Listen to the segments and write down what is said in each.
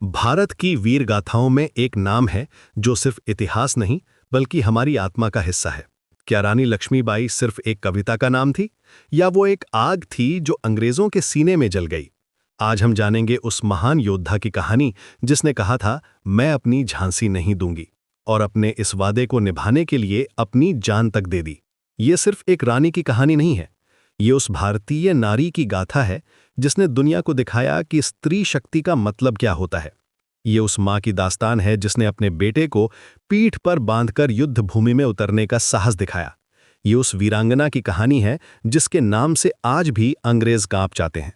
भारत की वीर गाथाओं में एक नाम है जो सिर्फ इतिहास नहीं बल्कि हमारी आत्मा का हिस्सा है। क्या रानी लक्ष्मीबाई सिर्फ एक कविता का नाम थी या वो एक आग थी जो अंग्रेजों के सीने में जल गई? आज हम जानेंगे उस महान योद्धा की कहानी जिसने कहा था, मैं अपनी झांसी नहीं दूंगी, और अपने इस वादे को निभाने के लिए अपनी जान तक दे दी। ये सिर्फ एक रानी की कहानी नहीं है, ये उस भारतीय नारी की गाथा है जिसने दुनिया को दिखाया कि स्त्री शक्ति का मतलब क्या होता है। ये उस माँ की दास्तान है जिसने अपने बेटे को पीठ पर बांधकर युद्ध भूमि में उतरने का साहस दिखाया। ये उस वीरांगना की कहानी है जिसके नाम से आज भी अंग्रेज कांप जाते हैं।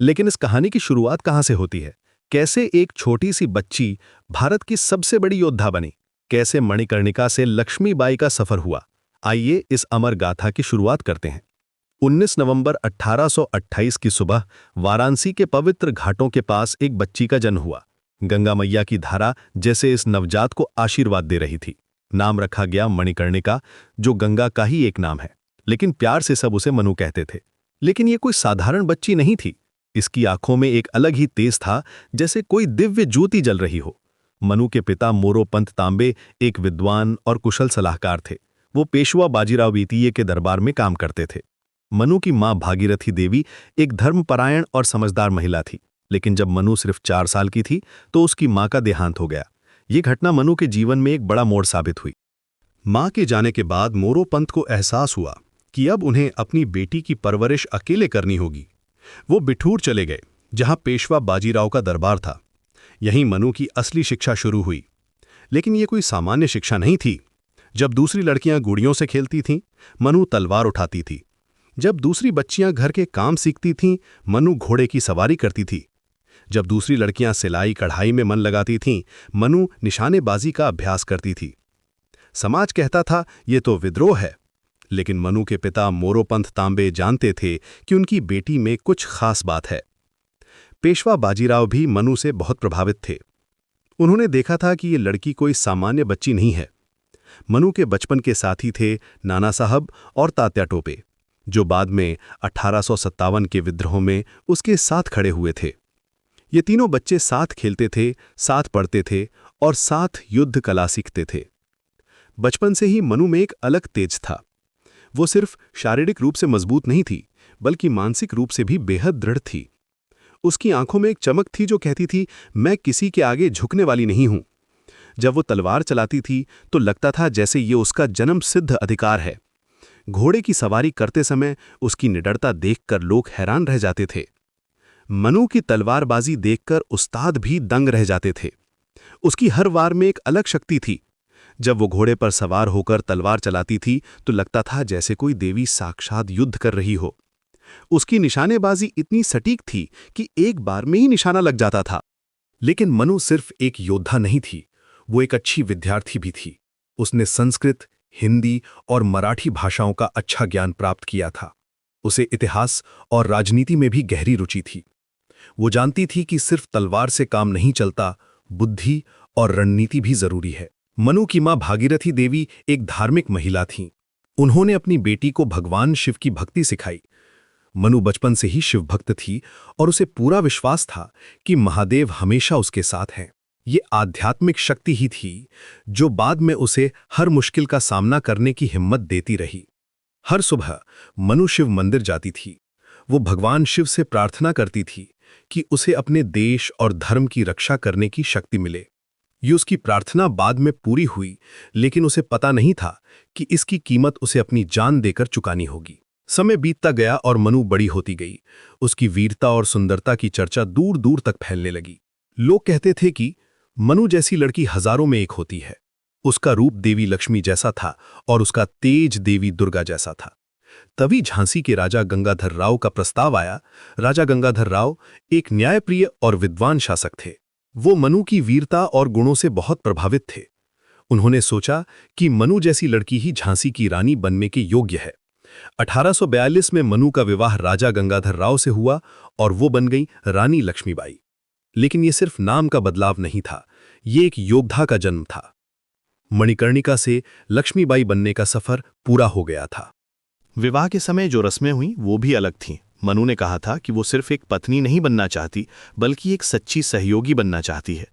लेकिन इस कहानी की शुरुआत कहाँ से होती है? कैसे एक छोटी सी बच्ची भारत की सबसे बड़ी योद्धा बनी? कैसे मणिकर्णिका से लक्ष्मीबाई का सफर हुआ? आइए इस अमर गाथा की शुरुआत करते हैं। 19 नवंबर 1828 की सुबह वाराणसी के पवित्र घाटों के पास एक बच्ची का जन्म हुआ। गंगा मैया की धारा जैसे इस नवजात को आशीर्वाद दे रही थी। नाम रखा गया मणिकर्णिका, जो गंगा का ही एक नाम है, लेकिन प्यार से सब उसे मनु कहते थे। लेकिन ये कोई साधारण बच्ची नहीं थी। इसकी आंखों में एक अलग ही तेज था, जैसे कोई दिव्य ज्योति जल रही हो। मनु के पिता मोरोपंत तांबे एक विद्वान और कुशल सलाहकार थे। वो पेशवा बाजीराव द्वितीय के दरबार में काम करते थे। मनु की मां भागीरथी देवी एक धर्मपरायण और समझदार महिला थी। लेकिन जब मनु सिर्फ 4 साल की थी तो उसकी मां का देहांत हो गया। ये घटना मनु के जीवन में एक बड़ा मोड़ साबित हुई। मां के जाने के बाद मोरोपंत को एहसास हुआ कि अब उन्हें अपनी बेटी की परवरिश अकेले करनी होगी। वो बिठूर चले गए, जहां पेशवा बाजीराव का दरबार था। यहीं मनु की असली शिक्षा शुरू हुई। लेकिन ये कोई सामान्य शिक्षा नहीं थी। जब दूसरी लड़कियां गुड़ियों से खेलती थीं, मनु तलवार उठाती थी। जब दूसरी बच्चियां घर के काम सीखती थीं, मनु घोड़े की सवारी करती थी। जब दूसरी लड़कियां सिलाई कढ़ाई में मन लगाती थीं, मनु निशानेबाजी का अभ्यास करती थी। समाज कहता था ये तो विद्रोह है, लेकिन मनु के पिता मोरोपंत तांबे जानते थे कि उनकी बेटी में कुछ खास बात है। पेशवा बाजीराव भी मनु से बहुत प्रभावित थे। उन्होंने देखा था कि ये लड़की कोई सामान्य बच्ची नहीं है। मनु के बचपन के साथी थे नाना साहब और तात्या टोपे, जो बाद में 1857 के विद्रोह में उसके साथ खड़े हुए थे। ये तीनों बच्चे साथ खेलते थे, साथ पढ़ते थे और साथ युद्ध कला सीखते थे। बचपन से ही मनु में एक अलग तेज था। वो सिर्फ शारीरिक रूप से मजबूत नहीं थी, बल्कि मानसिक रूप से भी बेहद दृढ़ थी। उसकी आंखों में एक चमक थी जो कहती थी, मैं किसी के आगे झुकने वाली नहीं हूं। जब वो तलवार चलाती थी तो लगता था जैसे ये उसका जन्म सिद्ध अधिकार है। घोड़े की सवारी करते समय उसकी निडरता देखकर लोग हैरान रह जाते थे। मनु की तलवारबाजी देखकर उस्ताद भी दंग रह जाते थे। उसकी हर वार में एक अलग शक्ति थी। जब वो घोड़े पर सवार होकर तलवार चलाती थी तो लगता था जैसे कोई देवी साक्षात युद्ध कर रही हो। उसकी निशानेबाजी इतनी सटीक थी कि एक बार में ही निशाना लग जाता था। लेकिन मनु सिर्फ एक योद्धा नहीं थी, वो एक अच्छी विद्यार्थी भी थी। उसने संस्कृत, हिंदी और मराठी भाषाओं का अच्छा ज्ञान प्राप्त किया था। उसे इतिहास और राजनीति में भी गहरी रुचि थी। वो जानती थी कि सिर्फ तलवार से काम नहीं चलता, बुद्धि और रणनीति भी जरूरी है। मनु की मां भागीरथी देवी एक धार्मिक महिला थीं। उन्होंने अपनी बेटी को भगवान शिव की भक्ति सिखाई। मनु बचपन से ही शिव भक्त थी और उसे पूरा विश्वास था कि महादेव हमेशा उसके साथ हैं। ये आध्यात्मिक शक्ति ही थी जो बाद में उसे हर मुश्किल का सामना करने की हिम्मत देती रही। हर सुबह मनु शिव मंदिर जाती थी। वो भगवान शिव से प्रार्थना करती थी कि उसे अपने देश और धर्म की रक्षा करने की शक्ति मिले। ये उसकी प्रार्थना बाद में पूरी हुई, लेकिन उसे पता नहीं था कि इसकी कीमत उसे अपनी जान देकर चुकानी होगी। समय बीतता गया और मनु बड़ी होती गई। उसकी वीरता और सुंदरता की चर्चा दूर दूर तक फैलने लगी। लोग कहते थे कि मनु जैसी लड़की हजारों में एक होती है। उसका रूप देवी लक्ष्मी जैसा था और उसका तेज देवी दुर्गा जैसा था। तभी झांसी के राजा गंगाधर राव का प्रस्ताव आया। राजा गंगाधर राव एक न्यायप्रिय और विद्वान शासक थे। वो मनु की वीरता और गुणों से बहुत प्रभावित थे। उन्होंने सोचा कि मनु जैसी लड़की ही झांसी की रानी बनने के योग्य है। 1842 में मनु का विवाह राजा गंगाधर राव से हुआ और वो बन गई रानी लक्ष्मीबाई। लेकिन ये सिर्फ नाम का बदलाव नहीं था, ये एक योद्धा का जन्म था। मणिकर्णिका से लक्ष्मीबाई बनने का सफर पूरा हो गया था। विवाह के समय जो रस्में हुईं वो भी अलग थीं। मनु ने कहा था कि वो सिर्फ एक पत्नी नहीं बनना चाहती, बल्कि एक सच्ची सहयोगी बनना चाहती है।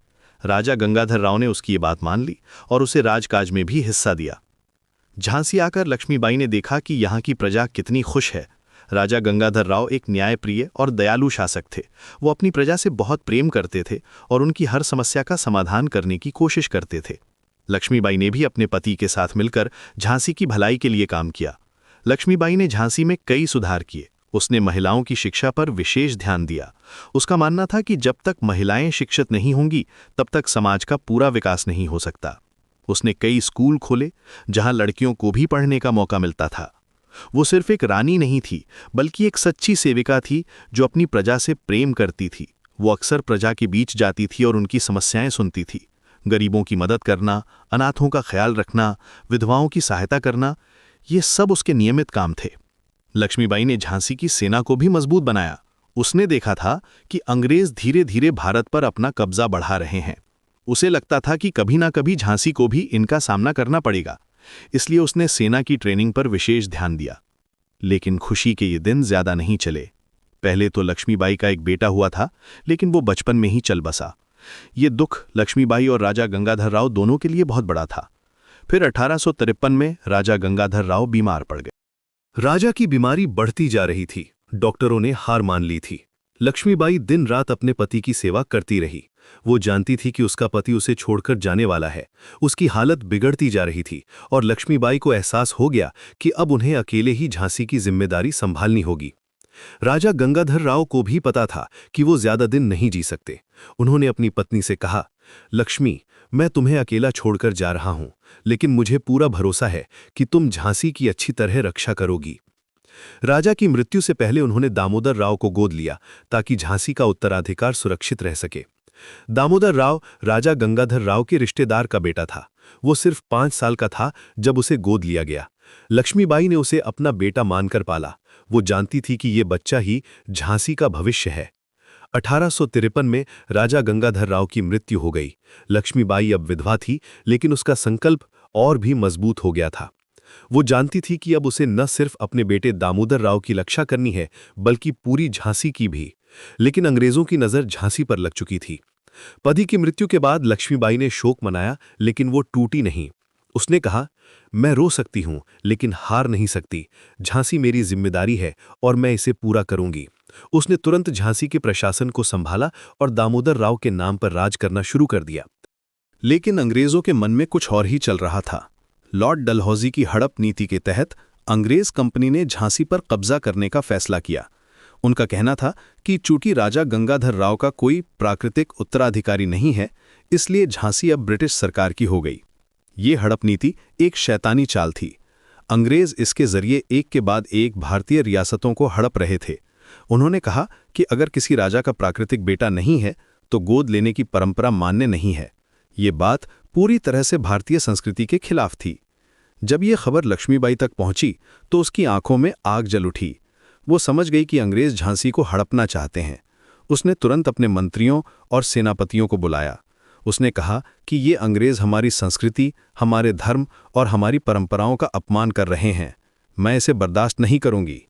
राजा गंगाधर राव ने उसकी ये बात मान ली और उसे राजकाज में भी हिस्सा दिया। झांसी आकर लक्ष्मीबाई ने देखा कि यहाँ की प्रजा कितनी खुश है। राजा गंगाधर राव एक न्यायप्रिय और दयालु शासक थे। वो अपनी प्रजा से बहुत प्रेम करते थे और उनकी हर समस्या का समाधान करने की कोशिश करते थे। लक्ष्मीबाई ने भी अपने पति के साथ मिलकर झांसी की भलाई के लिए काम किया। लक्ष्मीबाई ने झांसी में कई सुधार किए। उसने महिलाओं की शिक्षा पर विशेष ध्यान दिया। उसका मानना था कि जब तक महिलाएं शिक्षित नहीं होंगी, तब तक समाज का पूरा विकास नहीं हो सकता। उसने कई स्कूल खोले, जहां लड़कियों को भी पढ़ने का मौका मिलता था। वो सिर्फ एक रानी नहीं थी, बल्कि एक सच्ची सेविका थी जो अपनी प्रजा से प्रेम करती थी। वो अक्सर प्रजा के बीच जाती थी और उनकी समस्याएं सुनती थी। गरीबों की मदद करना, अनाथों का ख्याल रखना, विधवाओं की सहायता करना, ये सब उसके नियमित काम थे। लक्ष्मीबाई ने झांसी की सेना को भी मजबूत बनाया। उसने देखा था कि अंग्रेज धीरे धीरे भारत पर अपना कब्जा बढ़ा रहे हैं। उसे लगता था कि कभी ना कभी झांसी को भी इनका सामना करना पड़ेगा, इसलिए उसने सेना की ट्रेनिंग पर विशेष ध्यान दिया। लेकिन खुशी के ये दिन ज्यादा नहीं चले। पहले तो लक्ष्मीबाई का एक बेटा हुआ था, लेकिन वो बचपन में ही चल बसा। ये दुख लक्ष्मीबाई और राजा गंगाधर राव दोनों के लिए बहुत बड़ा था। फिर 1853 में राजा गंगाधर राव बीमार पड़ गए। राजा की बीमारी बढ़ती जा रही थी। डॉक्टरों ने हार मान ली थी। लक्ष्मीबाई दिन रात अपने पति की सेवा करती रही। वो जानती थी कि उसका पति उसे छोड़कर जाने वाला है। उसकी हालत बिगड़ती जा रही थी और लक्ष्मीबाई को एहसास हो गया कि अब उन्हें अकेले ही झांसी की जिम्मेदारी संभालनी होगी। राजा गंगाधर राव को भी पता था कि वो ज्यादा दिन नहीं जी सकते। उन्होंने अपनी पत्नी से कहा, लक्ष्मी, मैं तुम्हें अकेला छोड़कर जा रहा हूं, लेकिन मुझे पूरा भरोसा है कि तुम झांसी की अच्छी तरह रक्षा करोगी। राजा की मृत्यु से पहले उन्होंने दामोदर राव को गोद लिया ताकि झांसी का उत्तराधिकार सुरक्षित रह सके। दामोदर राव राजा गंगाधर राव के रिश्तेदार का बेटा था। वो सिर्फ 5 साल का था जब उसे गोद लिया गया। लक्ष्मीबाई ने उसे अपना बेटा मानकर पाला। वो जानती थी कि ये बच्चा ही झांसी का भविष्य है। 1853 में राजा गंगाधर राव की मृत्यु हो गई। लक्ष्मीबाई अब विधवा थी, लेकिन उसका संकल्प और भी मजबूत हो गया था। वो जानती थी कि अब उसे न सिर्फ अपने बेटे दामोदर राव की रक्षा करनी है, बल्कि पूरी झांसी की भी। लेकिन अंग्रेजों की नज़र झांसी पर लग चुकी थी। पति की मृत्यु के बाद लक्ष्मीबाई ने शोक मनाया, लेकिन वो टूटी नहीं। उसने कहा, मैं रो सकती हूं, लेकिन हार नहीं सकती। झांसी मेरी जिम्मेदारी है और मैं इसे पूरा करूंगी। उसने तुरंत झांसी के प्रशासन को संभाला और दामोदर राव के नाम पर राज करना शुरू कर दिया। लेकिन अंग्रेजों के मन में कुछ और ही चल रहा था। लॉर्ड डलहौजी की हड़प नीति के तहत अंग्रेज कंपनी ने झांसी पर कब्जा करने का फैसला किया। उनका कहना था कि चूंकि राजा गंगाधर राव का कोई प्राकृतिक उत्तराधिकारी नहीं है, इसलिए झांसी अब ब्रिटिश सरकार की हो गई। ये हड़प नीति एक शैतानी चाल थी। अंग्रेज इसके जरिए एक के बाद एक भारतीय रियासतों को हड़प रहे थे। उन्होंने कहा कि अगर किसी राजा का प्राकृतिक बेटा नहीं है तो गोद लेने की परंपरा मान्य नहीं है। ये बात पूरी तरह से भारतीय संस्कृति के खिलाफ थी। जब ये खबर लक्ष्मीबाई तक पहुंची तो उसकी आंखों में आग जल उठी। वो समझ गई कि अंग्रेज झांसी को हड़पना चाहते हैं। उसने तुरंत अपने मंत्रियों और सेनापतियों को बुलाया। उसने कहा कि ये अंग्रेज हमारी संस्कृति, हमारे धर्म और हमारी परंपराओं का अपमान कर रहे हैं। मैं इसे बर्दाश्त नहीं करूंगी।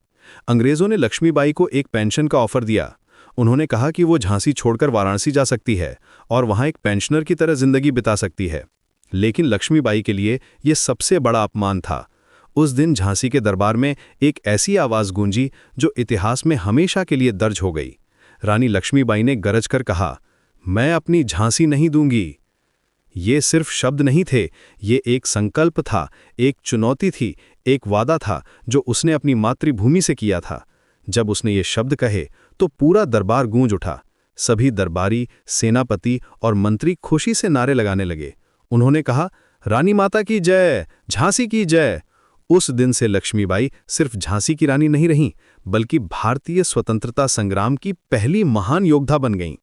अंग्रेजों ने लक्ष्मीबाई को एक पेंशन का ऑफर दिया। उन्होंने कहा कि वो झांसी छोड़कर वाराणसी जा सकती है और वहां एक पेंशनर की तरह जिंदगी बिता सकती है। लेकिन लक्ष्मीबाई के लिए यह सबसे बड़ा अपमान था। उस दिन झांसी के दरबार में एक ऐसी आवाज गूंजी जो इतिहास में हमेशा के लिए दर्ज हो गई। रानी लक्ष्मीबाई ने गरज कर कहा, मैं अपनी झांसी नहीं दूंगी। ये सिर्फ शब्द नहीं थे, ये एक संकल्प था, एक चुनौती थी, एक वादा था जो उसने अपनी मातृभूमि से किया था। जब उसने ये शब्द कहे तो पूरा दरबार गूंज उठा। सभी दरबारी, सेनापति और मंत्री खुशी से नारे लगाने लगे। उन्होंने कहा, रानी माता की जय, झांसी की जय। उस दिन से लक्ष्मीबाई सिर्फ झांसी की रानी नहीं रहीं, बल्कि भारतीय स्वतंत्रता संग्राम की पहली महान योद्धा बन गईं।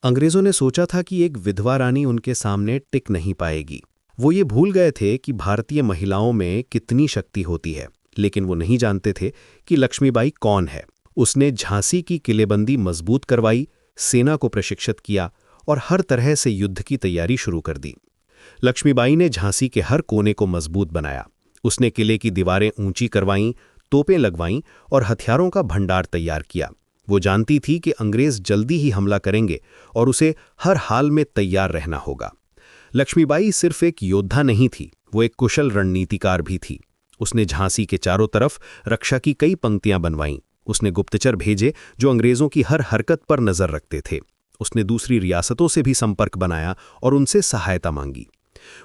अंग्रेजों ने सोचा था कि एक विधवा रानी उनके सामने टिक नहीं पाएगी। वो ये भूल गए थे कि भारतीय महिलाओं में कितनी शक्ति होती है, लेकिन वो नहीं जानते थे कि लक्ष्मीबाई कौन है। उसने झांसी की किलेबंदी मजबूत करवाई, सेना को प्रशिक्षित किया और हर तरह से युद्ध की तैयारी शुरू कर दी। लक्ष्मीबाई ने झांसी के हर कोने को मजबूत बनाया। उसने किले की दीवारें ऊंची करवाईं, तोपें लगवाईं और हथियारों का भंडार तैयार किया। वो जानती थी कि अंग्रेज जल्दी ही हमला करेंगे और उसे हर हाल में तैयार रहना होगा। लक्ष्मीबाई सिर्फ एक योद्धा नहीं थी, वो एक कुशल रणनीतिकार भी थी। उसने झांसी के चारों तरफ रक्षा की कई पंक्तियां बनवाईं। उसने गुप्तचर भेजे जो अंग्रेजों की हर हरकत पर नजर रखते थे। उसने दूसरी रियासतों से भी संपर्क बनाया और उनसे सहायता मांगी।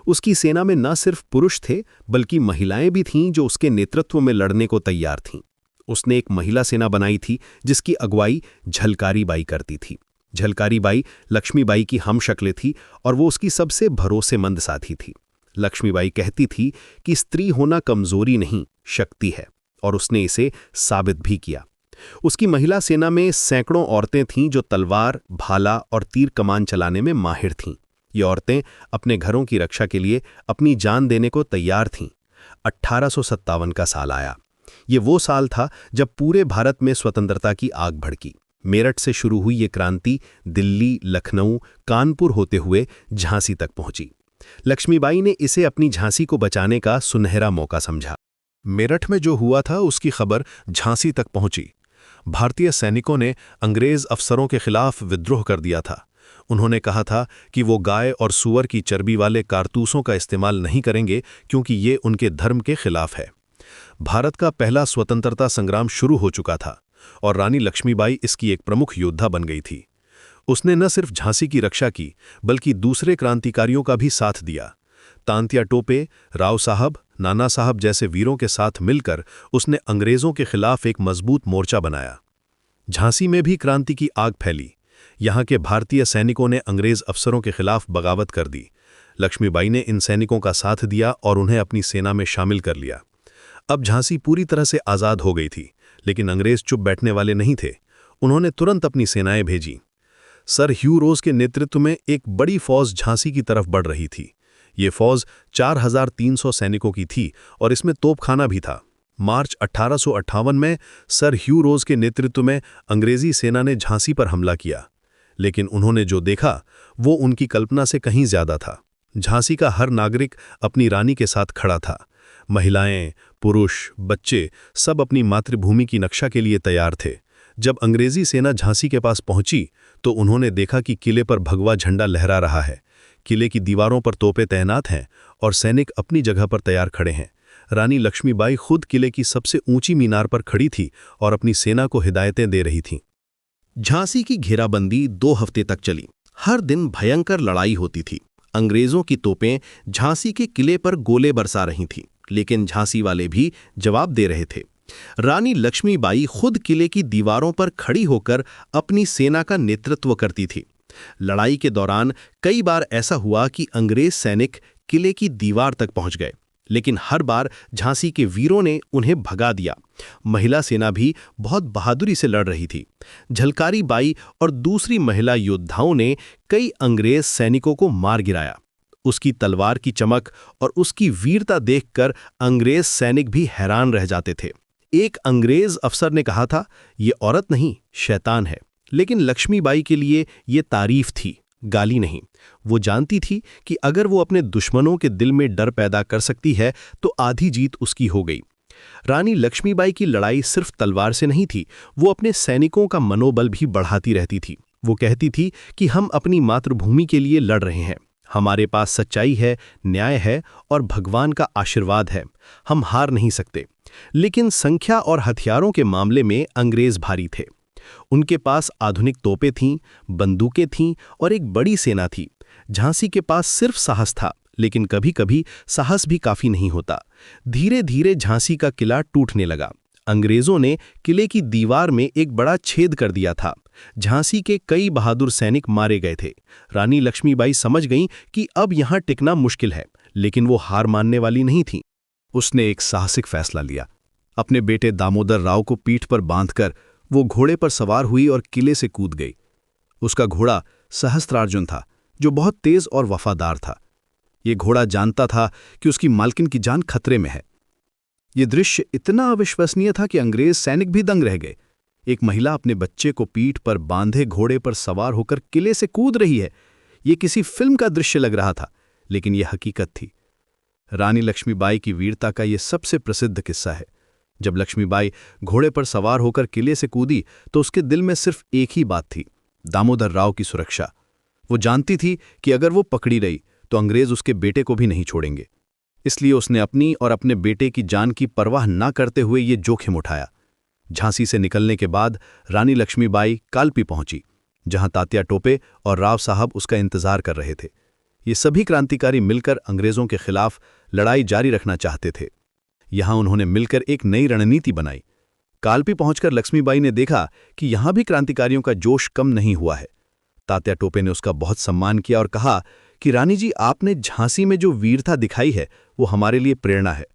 उसकी सेना में न सिर्फ पुरुष थे बल्कि महिलाएं भी थीं जो उसके नेतृत्व में लड़ने को तैयार थीं। उसने एक महिला सेना बनाई थी जिसकी अगुवाई झलकारी बाई करती थी। झलकारी बाई लक्ष्मीबाई की हमशक्ल थी और वो उसकी सबसे भरोसेमंद साथी थी। लक्ष्मीबाई कहती थी कि स्त्री होना कमजोरी नहीं, शक्ति है, और उसने इसे साबित भी किया। उसकी महिला सेना में सैकड़ों औरतें थीं जो तलवार, भाला और तीर कमान चलाने में माहिर थीं। ये औरतें अपने घरों की रक्षा के लिए अपनी जान देने को तैयार थीं। 1857 का साल आया। ये वो साल था जब पूरे भारत में स्वतंत्रता की आग भड़की। मेरठ से शुरू हुई ये क्रांति दिल्ली, लखनऊ, कानपुर होते हुए झांसी तक पहुंची। लक्ष्मीबाई ने इसे अपनी झांसी को बचाने का सुनहरा मौका समझा। मेरठ में जो हुआ था उसकी खबर झांसी तक पहुंची। भारतीय सैनिकों ने अंग्रेज अफसरों के खिलाफ विद्रोह कर दिया था। उन्होंने कहा था कि वो गाय और सूअर की चर्बी वाले कारतूसों का इस्तेमाल नहीं करेंगे क्योंकि ये उनके धर्म के खिलाफ है। भारत का पहला स्वतंत्रता संग्राम शुरू हो चुका था और रानी लक्ष्मीबाई इसकी एक प्रमुख योद्धा बन गई थी। उसने न सिर्फ झांसी की रक्षा की बल्कि दूसरे क्रांतिकारियों का भी साथ दिया। तांतिया टोपे, राव साहब, नाना साहब जैसे वीरों के साथ मिलकर उसने अंग्रेजों के खिलाफ एक मजबूत मोर्चा बनाया। झांसी में भी क्रांति की आग फैली। यहाँ के भारतीय सैनिकों ने अंग्रेज अफसरों के खिलाफ बगावत कर दी। लक्ष्मीबाई ने इन सैनिकों का साथ दिया और उन्हें अपनी सेना में शामिल कर लिया। अब झांसी पूरी तरह से आज़ाद हो गई थी, लेकिन अंग्रेज चुप बैठने वाले नहीं थे। उन्होंने तुरंत अपनी सेनाएं भेजी। सर ह्यू रोज के नेतृत्व में एक बड़ी फौज झांसी की तरफ बढ़ रही थी। ये फौज 4300 सैनिकों की थी और इसमें तोपखाना भी था। मार्च 1858 में सर ह्यू रोज के नेतृत्व में अंग्रेजी सेना ने झांसी पर हमला किया, लेकिन उन्होंने जो देखा वो उनकी कल्पना से कहीं ज्यादा था। झांसी का हर नागरिक अपनी रानी के साथ खड़ा था। महिलाएं, पुरुष, बच्चे सब अपनी मातृभूमि की रक्षा के लिए तैयार थे। जब अंग्रेजी सेना झांसी के पास पहुंची तो उन्होंने देखा कि किले पर भगवा झंडा लहरा रहा है। किले की दीवारों पर तोपें तैनात हैं और सैनिक अपनी जगह पर तैयार खड़े हैं। रानी लक्ष्मीबाई खुद किले की सबसे ऊंची मीनार पर खड़ी थी और अपनी सेना को हिदायतें दे रही थीं। झांसी की घेराबंदी 2 हफ्ते तक चली। हर दिन भयंकर लड़ाई होती थी। अंग्रेजों की तोपें झांसी के किले पर गोले बरसा रही थीं, लेकिन झांसी वाले भी जवाब दे रहे थे। रानी लक्ष्मीबाई खुद किले की दीवारों पर खड़ी होकर अपनी सेना का नेतृत्व करती थी। लड़ाई के दौरान कई बार ऐसा हुआ कि अंग्रेज सैनिक किले की दीवार तक पहुंच गए, लेकिन हर बार झांसी के वीरों ने उन्हें भगा दिया। महिला सेना भी बहुत बहादुरी से लड़ रही थी। झलकारी बाई और दूसरी महिला योद्धाओं ने कई अंग्रेज सैनिकों को मार गिराया। उसकी तलवार की चमक और उसकी वीरता देखकर अंग्रेज सैनिक भी हैरान रह जाते थे। एक अंग्रेज अफसर ने कहा था, ये औरत नहीं, शैतान है। लेकिन लक्ष्मीबाई के लिए ये तारीफ थी, गाली नहीं। वो जानती थी कि अगर वो अपने दुश्मनों के दिल में डर पैदा कर सकती है तो आधी जीत उसकी हो गई। रानी लक्ष्मीबाई की लड़ाई सिर्फ तलवार से नहीं थी, वो अपने सैनिकों का मनोबल भी बढ़ाती रहती थी। वो कहती थी कि हम अपनी मातृभूमि के लिए लड़ रहे हैं, हमारे पास सच्चाई है, न्याय है और भगवान का आशीर्वाद है, हम हार नहीं सकते। लेकिन संख्या और हथियारों के मामले में अंग्रेज भारी थे। उनके पास आधुनिक तोपें थीं, बंदूकें थीं और एक बड़ी सेना थी। झांसी के पास सिर्फ साहस था, लेकिन कभी-कभी साहस भी काफी नहीं होता। धीरे धीरे झांसी का किला टूटने लगा। अंग्रेजों ने किले की दीवार में एक बड़ा छेद कर दिया था। झांसी के कई बहादुर सैनिक मारे गए थे। रानी लक्ष्मीबाई समझ गईं कि अब यहां टिकना मुश्किल है, लेकिन वो हार मानने वाली नहीं थी। उसने एक साहसिक फैसला लिया। अपने बेटे दामोदर राव को पीठ पर बांधकर वो घोड़े पर सवार हुई और किले से कूद गई। उसका घोड़ा सहस्त्रार्जुन था, जो बहुत तेज और वफादार था। ये घोड़ा जानता था कि उसकी मालकिन की जान खतरे में है। ये दृश्य इतना अविश्वसनीय था कि अंग्रेज सैनिक भी दंग रह गए। एक महिला अपने बच्चे को पीठ पर बांधे घोड़े पर सवार होकर किले से कूद रही है। ये किसी फिल्म का दृश्य लग रहा था, लेकिन यह हकीकत थी। रानी लक्ष्मीबाई की वीरता का यह सबसे प्रसिद्ध किस्सा है। जब लक्ष्मीबाई घोड़े पर सवार होकर किले से कूदी तो उसके दिल में सिर्फ एक ही बात थी, दामोदर राव की सुरक्षा। वो जानती थी कि अगर वो पकड़ी रही तो अंग्रेज उसके बेटे को भी नहीं छोड़ेंगे। इसलिए उसने अपनी और अपने बेटे की जान की परवाह न करते हुए ये जोखिम उठाया। झांसी से निकलने के बाद रानी लक्ष्मीबाई कालपी पहुंची, जहां तात्या टोपे और राव साहब उसका इंतजार कर रहे थे। ये सभी क्रांतिकारी मिलकर अंग्रेजों के खिलाफ लड़ाई जारी रखना चाहते थे। यहां उन्होंने मिलकर एक नई रणनीति बनाई। कालपी पहुंचकर लक्ष्मीबाई ने देखा कि यहां भी क्रांतिकारियों का जोश कम नहीं हुआ है। तात्या टोपे ने उसका बहुत सम्मान किया और कहा कि रानी जी, आपने झांसी में जो वीरता दिखाई है वो हमारे लिए प्रेरणा है।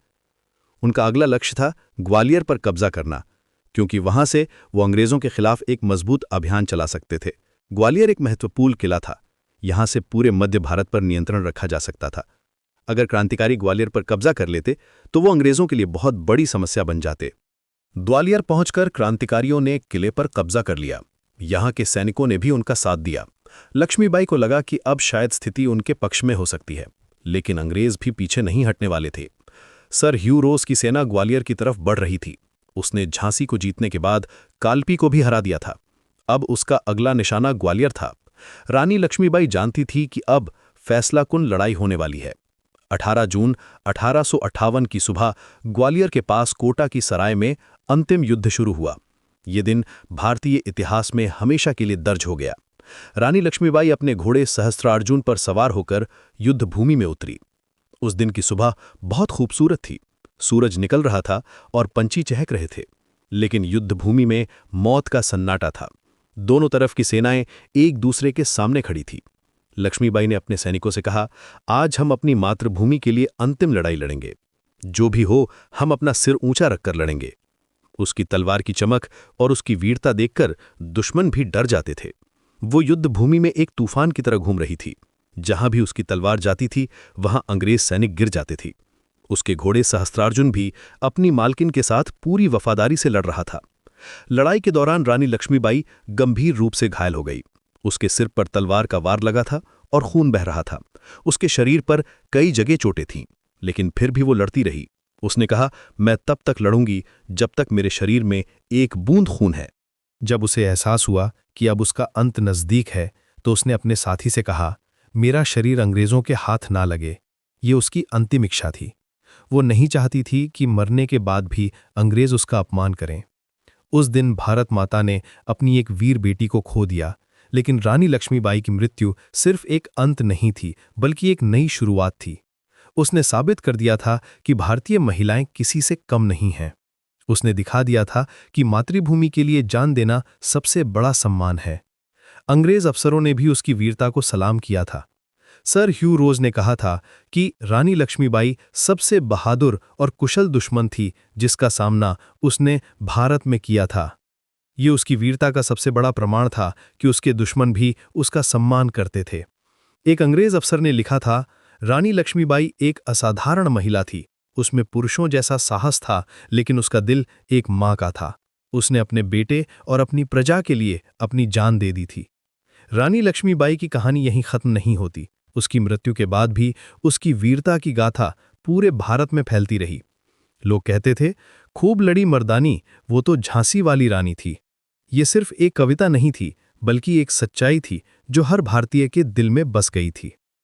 उनका अगला लक्ष्य था ग्वालियर पर कब्जा करना, क्योंकि वहां से वो अंग्रेजों के खिलाफ एक मजबूत अभियान चला सकते थे। ग्वालियर एक महत्वपूर्ण किला था, यहां से पूरे मध्य भारत पर नियंत्रण रखा जा सकता था। अगर क्रांतिकारी ग्वालियर पर कब्जा कर लेते तो वो अंग्रेजों के लिए बहुत बड़ी समस्या बन जाते। ग्वालियर पहुंचकर क्रांतिकारियों ने किले पर कब्जा कर लिया। यहां के सैनिकों ने भी उनका साथ दिया। लक्ष्मीबाई को लगा कि अब शायद स्थिति उनके पक्ष में हो सकती है, लेकिन अंग्रेज भी पीछे नहीं हटने वाले थे। सर ह्यू रोज की सेना ग्वालियर की तरफ बढ़ रही थी। उसने झांसी को जीतने के बाद कालपी को भी हरा दिया था। अब उसका अगला निशाना ग्वालियर था। रानी लक्ष्मीबाई जानती थी कि अब फैसलाकुन लड़ाई होने वाली है। 18 जून 1858 की सुबह ग्वालियर के पास कोटा की सराय में अंतिम युद्ध शुरू हुआ। ये दिन भारतीय इतिहास में हमेशा के लिए दर्ज हो गया। रानी लक्ष्मीबाई अपने घोड़े सहस्त्रार्जुन पर सवार होकर युद्ध भूमि में उतरी। उस दिन की सुबह बहुत खूबसूरत थी। सूरज निकल रहा था और पंछी चहक रहे थे, लेकिन युद्ध भूमि में मौत का सन्नाटा था। दोनों तरफ की सेनाएं एक दूसरे के सामने खड़ी थी। लक्ष्मीबाई ने अपने सैनिकों से कहा, आज हम अपनी मातृभूमि के लिए अंतिम लड़ाई लड़ेंगे। जो भी हो, हम अपना सिर ऊंचा रखकर लड़ेंगे। उसकी तलवार की चमक और उसकी वीरता देखकर दुश्मन भी डर जाते थे। वो युद्ध भूमि में एक तूफान की तरह घूम रही थी। जहां भी उसकी तलवार जाती थी वहां अंग्रेज सैनिक गिर जाते थे। उसके घोड़े सहस्त्रार्जुन भी अपनी मालकिन के साथ पूरी वफादारी से लड़ रहा था। लड़ाई के दौरान रानी लक्ष्मीबाई गंभीर रूप से घायल हो गई। उसके सिर पर तलवार का वार लगा था और खून बह रहा था। उसके शरीर पर कई जगह चोटें थीं, लेकिन फिर भी वो लड़ती रही। उसने कहा, मैं तब तक लड़ूंगी जब तक मेरे शरीर में एक बूंद खून है। जब उसे एहसास हुआ कि अब उसका अंत नज़दीक है तो उसने अपने साथी से कहा, मेरा शरीर अंग्रेज़ों के हाथ ना लगे। ये उसकी अंतिम इच्छा थी। वो नहीं चाहती थी कि मरने के बाद भी अंग्रेज़ उसका अपमान करें। उस दिन भारत माता ने अपनी एक वीर बेटी को खो दिया, लेकिन रानी लक्ष्मीबाई की मृत्यु सिर्फ एक अंत नहीं थी, बल्कि एक नई शुरुआत थी। उसने साबित कर दिया था कि भारतीय महिलाएं किसी से कम नहीं हैं। उसने दिखा दिया था कि मातृभूमि के लिए जान देना सबसे बड़ा सम्मान है। अंग्रेज अफसरों ने भी उसकी वीरता को सलाम किया था। सर ह्यू रोज ने कहा था कि रानी लक्ष्मीबाई सबसे बहादुर और कुशल दुश्मन थी जिसका सामना उसने भारत में किया था। ये उसकी वीरता का सबसे बड़ा प्रमाण था कि उसके दुश्मन भी उसका सम्मान करते थे। एक अंग्रेज अफसर ने लिखा था, रानी लक्ष्मीबाई एक असाधारण महिला थी। उसमें पुरुषों जैसा साहस था, लेकिन उसका दिल एक माँ का था। उसने अपने बेटे और अपनी प्रजा के लिए अपनी जान दे दी थी। रानी लक्ष्मीबाई की कहानी यहीं खत्म नहीं होती। उसकी मृत्यु के बाद भी उसकी वीरता की गाथा पूरे भारत में फैलती रही। लोग कहते थे, खूब लड़ी मर्दानी, वो तो झांसी वाली रानी थी। ये सिर्फ एक कविता नहीं थी, बल्कि एक सच्चाई थी जो हर भारतीय के दिल में बस गई थी।